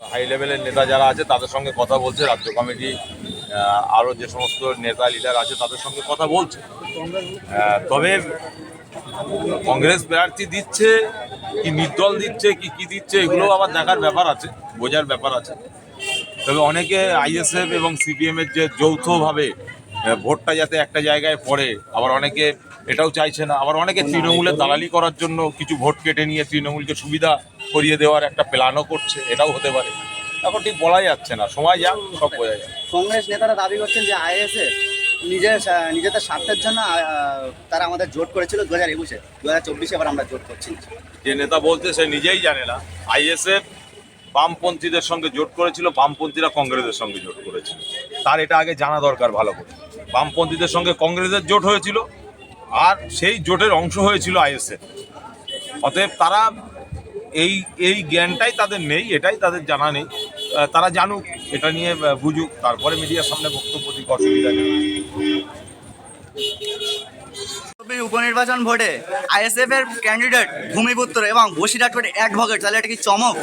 High লেভেলের নেতা যারা আছে তাদের সঙ্গে কথা বলছে, রাজ্য কমিটি আরও যে সমস্ত নেতা লিডার আছে তাদের সঙ্গে কথা বলছে। তবে কংগ্রেস প্রার্থী দিচ্ছে কি নির্দল দিচ্ছে কি দিচ্ছে এগুলো আবার দেখার ব্যাপার আছে, বোঝার ব্যাপার আছে। তবে অনেকে আইএসএফ এবং সিপিএমের যে যৌথভাবে ভোটটা যাতে একটা জায়গায় পড়ে, আবার অনেকে এটাও চাইছে না, আবার অনেকে তৃণমূলের দালালি করার জন্য কিছু ভোট কেটে নিয়ে তৃণমূলকে সুবিধা করিয়ে দেওয়ার একটা প্ল্যানও করছে, এটাও হতে পারে। এখন ঠিক বলা যাচ্ছে না, সময় যাক সব বোঝা যায়। কংগ্রেস নেতারা দাবি করছেন যে আইএসএফ নিজেদের স্বার্থের জন্য তারা আমাদের জোট করেছিল 2021-এ, 2024-এ এবার আমরা জোট করছি না। যে নেতা বলতে সে নিজেই জানে না। আইএসএফ বামপন্থীদের সঙ্গে জোট করেছিল, বামপন্থীরা কংগ্রেসের সঙ্গে জোট করেছিল, তার এটা আগে জানা দরকার ভালো করে। বামপন্থীদের সঙ্গে কংগ্রেসের জোট হয়েছিল আর সেই জোটের অংশ হয়েছিল আইএসএফ। অতএব তারা এই জ্ঞানটাই তাদের নেই, এটাই তাদের জানা নেই। তারা জানুক, এটা নিয়ে বুঝুক, তারপরে মিডিয়ার সামনে বক্তব্য দিক, অসুবিধা নেই। উপনির্বাচন ভোটে আইএসএফ এর ক্যান্ডিডেট ভূমিপুত্র এবং বসিরহাটের অ্যাডভোকেট, তাহলে এটা কি চমক?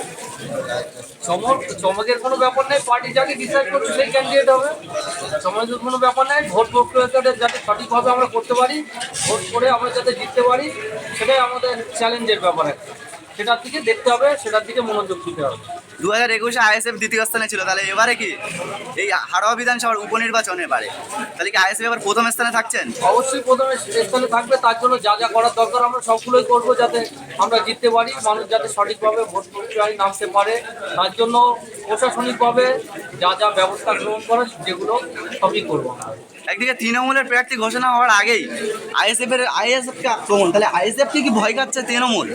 চমকের কোনো ব্যাপার নেই, পার্টি যাকে ডিসাইড করছে সেই ক্যান্ডিডেট হবে। চমকের কোনো ব্যাপার নেই, ভোট প্রক্রিয়াটা যাতে সঠিকভাবে আমরা করতে পারি, ভোট করে আমরা যাতে জিততে পারি, সেটাই আমাদের চ্যালেঞ্জের ব্যাপার। সেটার দিকে দেখতে হবে, সেটার দিকে মনোযোগ দিতে হবে। 2021-এ আইএসএফ দ্বিতীয় স্থানে ছিল, তাহলে এবারে কি এই হাড়োয়া বিধানসভার উপনির্বাচনে এবারে তাহলে কি আইএসএফ এবার প্রথম স্থানে থাকছেন? অবশ্যই প্রথমে স্থানে থাকবে, তার জন্য যা যা করার দরকার আমরা সবগুলোই করবো যাতে আমরা জিততে পারি, মানুষ যাতে সঠিকভাবে ভোট প্রক্রিয়ায় নামতে পারে, তার জন্য প্রশাসনিকভাবে যা যা ব্যবস্থা গ্রহণ করার যেগুলো সবই করবো। একদিকে তৃণমূলের প্রার্থী ঘোষণা হওয়ার আগেই আইএসএফকে আক্রমণ, তাহলে আইএসএফকে কি ভয় খাচ্ছে তৃণমূল?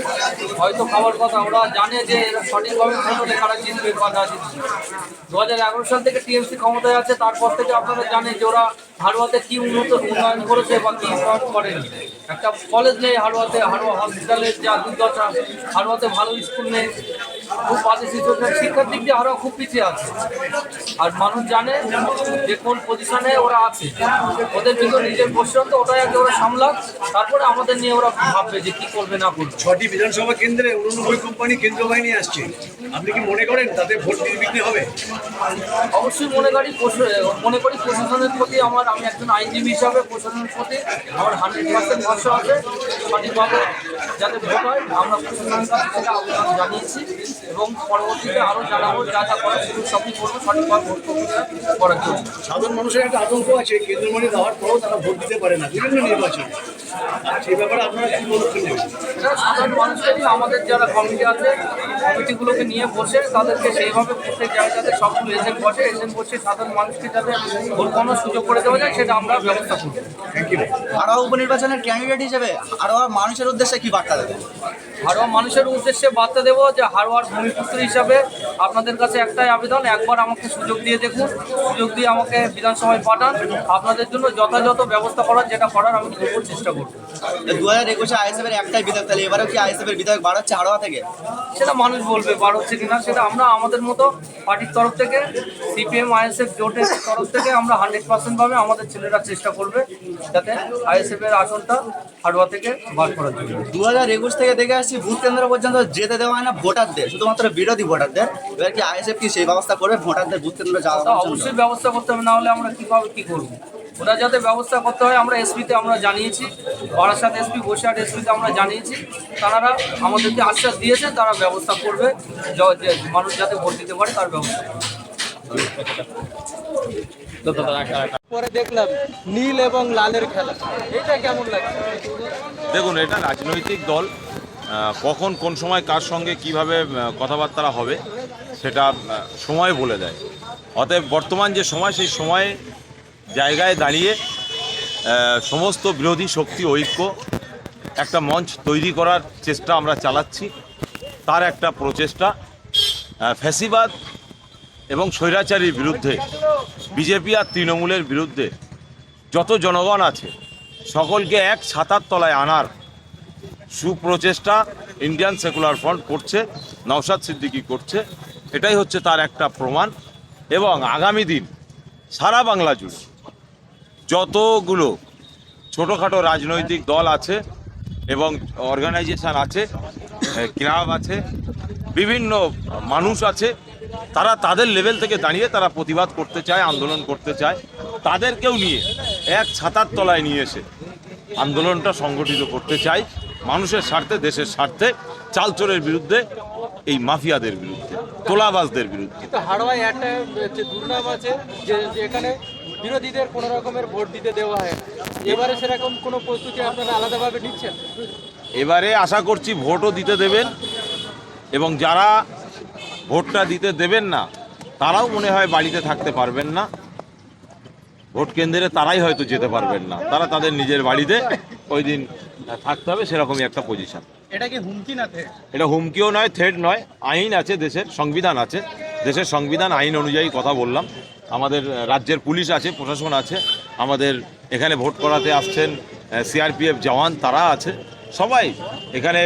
হয়তো খাওয়ার কথা, ওরা জানে যে এরা সঠিকভাবে ভোট হলে কারা জিতবে বা না জিতবে। 2011 সাল থেকে টিএমসি ক্ষমতায় আছে, তারপর থেকে আপনারা জানেন যে ওরা হাড়োয়াতে কি উন্নয়ন করেছে বা কি উন্নয়ন করেনি। একটা কলেজ নেই হাড়োয়াতে, হাড়োয়া হসপিটালের যা দুর্দশা, হাড়োয়াতে ভালো স্কুল নেই, খুব বাজে সিচুয়েশন, শিক্ষার দিক দিয়ে হাড়োয়া খুব পিছিয়ে আছে। আর মানুষ জানে যে কোন পজিশনে ওরা আছে, ওদের কিন্তু নিজের পরিশ্রম তো ওটাই আগে ওরা সামলাক, তারপরে আমাদের নিয়ে ওরা ভাববে যে কি করবে না করবে। 6টি বিধানসভা কেন্দ্রে 89 কোম্পানি কেন্দ্র বাহিনী আসছে, আপনি কি মনে করেন তাতে ভোট নির্বিঘ্নে হবে? অবশ্যই মনে করি প্রশাসনের প্রতি আমি একজন আইনজীবী হিসাবে প্রশাসনের প্রতি আমার 100% ভরসা আছে। সঠিকভাবে যাতে ভোট হয় আমরা প্রশাসনের কাছে থেকে আবেদন জানিয়েছি এবং পরবর্তীতে আরও জানাবো, যা যা করার সেগুলো সবই করবো সঠিকভাবে ভোট প্রক্রিয়া করার জন্য। সাধারণ মানুষের একটা আতঙ্ক আছে, কেন্দ্র বাহিনী দেওয়ার পরও তারা ভোট দিতে পারে না বিভিন্ন নির্বাচনে, সেই ব্যাপারে আপনারা কি পদক্ষেপ নেবেন? এটা সাধারণ মানুষকে নিয়ে আমাদের যারা কমিটি আছে, কমিটিগুলোকে নিয়ে বসে তাদেরকে সেইভাবে প্রত্যেক জায়গাতে সবগুলো এজেন্ট বসে সাধারণ মানুষকে যাতে ভোট পাওয়ার সুযোগ করে দেওয়া যায় সেটা আমরা ব্যবস্থা করব। Thank you. হাড়োয়া উপনির্বাচনের ক্যান্ডিডেট হিসেবে হাড়োয়া মানুষের উদ্দেশ্যে কি বার্তা দেবেন? হাড়োয়া মানুষের উদ্দেশ্যে বার্তা দেবো যে হাড়োয়ার ভূমিপুত্র হিসাবে আপনাদের কাছে একটাই আবেদন, একবার আমাকে সুযোগ দিয়ে দেখুন, সুযোগ দিয়ে আমাকে বিধানসভায় পাঠান, আপনাদের জন্য যথাযথ ব্যবস্থা করার যেটা করার আমি করবো, চেষ্টা করবো। 2021-এ আইএসএফ এর একটাই বিধায়ক, তাহলে এবারেও কি আইএসএফ এর বিধায়ক বাড়াচ্ছে হাড়োয়া থেকে? সেটা মানুষ বলবে বার হচ্ছে কিনা, সেটা আমরা আমাদের মতো পার্টির তরফ থেকে, সিপিএম আইএসএফ জোটের তরফ থেকে আমরা 100% ভাবে আমাদের ছেলেরা চেষ্টা করবে যাতে আইএসএফ এর আসনটা হাড়োয়া থেকে বার করার জন্য। 2021 থেকে দেখে আসছি বুথ কেন্দ্র পর্যন্ত যেতে দেওয়া হয় না ভোটারদের, শুধুমাত্র বিরোধী ভোটারদের। এবার কি আইএসএফ কি সেই ব্যবস্থা করবে ভোটারদের বুথ কেন্দ্রে যাওয়া? অবশ্যই ব্যবস্থা করতে হবে, না হলে আমরা কীভাবে কী করবো? ওরা যাতে ব্যবস্থা করতে হয়, আমরা এসপিতে আমরা জানিয়েছি, বারাসাত এসপি, বসিরহাট এসপিতে আমরা জানিয়েছি, তারা আমাদেরকে আশ্বাস দিয়েছে তারা ব্যবস্থা করবে, যে মানুষ যাতে ভোট দিতে পারে তার ব্যবস্থা করবে। পরে দেখলাম নীল এবং লালের খেলা, এটা কেমন লাগে? দেখুন, এটা রাজনৈতিক দল, কখন কোন সময় কার সঙ্গে কিভাবে কথাবার্তা হবে সেটা সময় বলে দেয়। অতএব বর্তমান যে সময়, সেই সময়ে জায়গায় দাঁড়িয়ে সমস্ত বিরোধী শক্তি ঐক্য একটা মঞ্চ তৈরি করার চেষ্টা আমরা চালাচ্ছি। তার একটা প্রচেষ্টা ফ্যাসিবাদ এবং স্বৈরাচারীর বিরুদ্ধে, বিজেপি আর তৃণমূলের বিরুদ্ধে যত জনগণ আছে সকলকে এক ছাতার তলায় আনার সুপ্রচেষ্টা ইন্ডিয়ান সেকুলার ফ্রন্ট করছে, নওশাদ সিদ্দিকী করছে। এটাই হচ্ছে তার একটা প্রমাণ। এবং আগামী দিন সারা বাংলা জুড়ে যতগুলো ছোটোখাটো রাজনৈতিক দল আছে এবং অর্গানাইজেশন আছে, ক্লাব আছে, বিভিন্ন মানুষ আছে, তারা তাদের লেভেল থেকে দাঁড়িয়ে তারা প্রতিবাদ করতে চায়, আন্দোলন করতে চায়। তাদেরকেও নিয়ে এক ছাতার তলায় নিয়ে এসে আন্দোলনটা সংগঠিত করতে চাই, মানুষের স্বার্থে, দেশের স্বার্থে, চালচোরের বিরুদ্ধে, এই মাফিয়াদের বিরুদ্ধে, তোলাবাজদের বিরুদ্ধে। কিন্তু হাড়োয়ায় একটা যে দুর্নাম আছে যে এখানে বিরোধীদের কোনো রকমের ভোট দিতে দেওয়া হয়, এবারে সেরকম কোনো প্রস্তুতি আপনারা আলাদাভাবে নিচ্ছেন? এবারে আশা করছি ভোটও দিতে দেবেন, এবং যারা ভোটটা দিতে দেবেন না তারাও মনে হয় বাড়িতে থাকতে পারবেন না, ভোট কেন্দ্রে তারাই হয়তো যেতে পারবেন না, তারা তাদের নিজের বাড়িতে ওই দিন থাকতে হবে, সেরকমই একটা পজিশন। এটা কি হুমকি না থ্রেট? এটা হুমকিও নয়, থ্রেট নয়, আইন আছে, দেশের সংবিধান আছে, দেশের সংবিধান আইন অনুযায়ী কথা বললাম। আমাদের রাজ্যের পুলিশ আছে, প্রশাসন আছে, আমাদের এখানে ভোট করাতে আসছেন সিআরপিএফ জওয়ান, তারা আছে, সবাই এখানে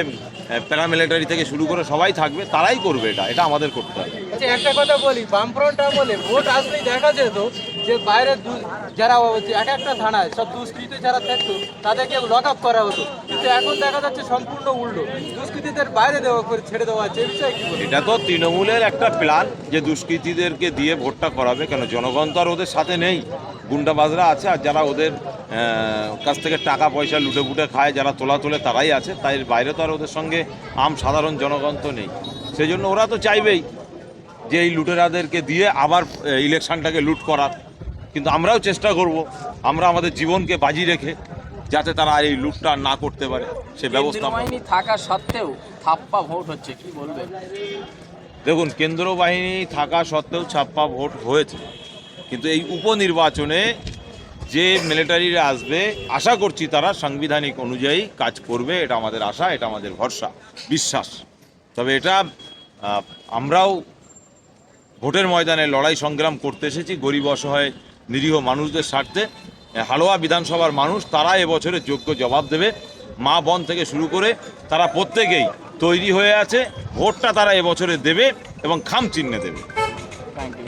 প্যারামিলিটারি থেকে শুরু করে সবাই থাকবে, তারাই করবে, এটা আমাদের করতে হবে। আচ্ছা, একটা কথা বলি, বামফ্রন্ট আমলে ভোট আসলেই দেখা যেত যে বাইরে যারা এক একটা থানায় সব দুষ্কৃতী যারা থাকতো তাদেরকে লক আপ করা হতো, কিন্তু এখন দেখা যাচ্ছে সম্পূর্ণ উল্টো, দুষ্কৃতীদের বাইরে দেওয়া করে ছেড়ে দেওয়া হচ্ছে। এই বিষয়ে কি বলবেন? এটা তো তৃণমূলের একটা প্ল্যান যে দুষ্কৃতীদেরকে দিয়ে ভোটটা করাবে। কেন, জনগণ তো আর ওদের সাথে নেই, গুন্ডাবাজরা আছে, আর যারা ওদের কাছ থেকে টাকা পয়সা লুটে ফুটে খায়, যারা তোলে তারাই আছে, তাই বাইরে তো আর ওদের সঙ্গে সাধারণ জনগণ তো নেই। সেই জন্য ওরা তো চাইবেই যে এই লুটেরাদেরকে দিয়ে আবার ইলেকশনটাকে লুট করার, কিন্তু আমরাও চেষ্টা করব, আমরা আমাদের জীবনকে বাজি রেখে যাতে তারা আর এই লুটটা না করতে পারে সে ব্যবস্থা। বাহিনী থাকা সত্ত্বেও থাপ্পা ভোট হচ্ছে, কি বলবেন? দেখুন, কেন্দ্র বাহিনী থাকা সত্ত্বেও ছাপ্পা ভোট হয়েছে, কিন্তু এই উপনির্বাচনে যে মিলিটারিরা আসবে আশা করছি তারা সাংবিধানিক অনুযায়ী কাজ করবে, এটা আমাদের আশা, এটা আমাদের ভরসা, বিশ্বাস। তবে এটা আমরাও ভোটের ময়দানে লড়াই সংগ্রাম করতে এসেছি গরিব অসহায় নিরীহ মানুষদের স্বার্থে। হাড়োয়া বিধানসভার মানুষ তারা এবছরের যোগ্য জবাব দেবে, মা বোন থেকে শুরু করে তারা প্রত্যেকেই তৈরি হয়ে আছে, ভোটটা তারা এবছরে দেবে এবং খাম চিহ্নে দেবে। Thank you.